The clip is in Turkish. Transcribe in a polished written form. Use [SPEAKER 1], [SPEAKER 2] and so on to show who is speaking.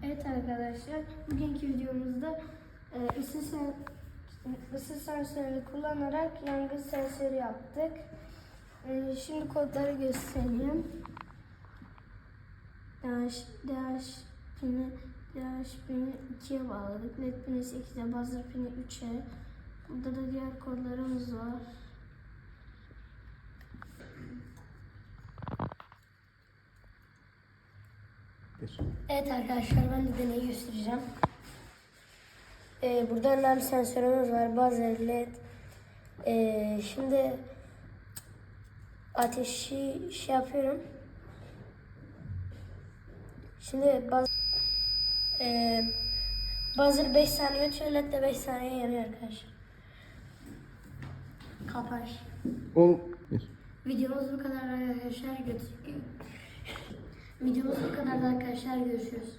[SPEAKER 1] Evet arkadaşlar, bugünkü videomuzda ısı sensörü kullanarak yangın sensörü yaptık. Şimdi kodları göstereyim. DH pini 2'ye bağladık. LED pini 8'e, buzzer pini 3'e. Burada da diğer kodlarımız var. Evet arkadaşlar, ben de deneyi göstereceğim. Burada önemli sensörümüz var. Buzzer, LED. Şimdi ateşi yapıyorum. Şimdi buzzer 5 saniye ötüyor, LED de 5 saniye yanıyor arkadaşlar. Kapanış. Videomuz bu kadar arkadaşlar. Videomuz bu kadar arkadaşlar. Görüşürüz.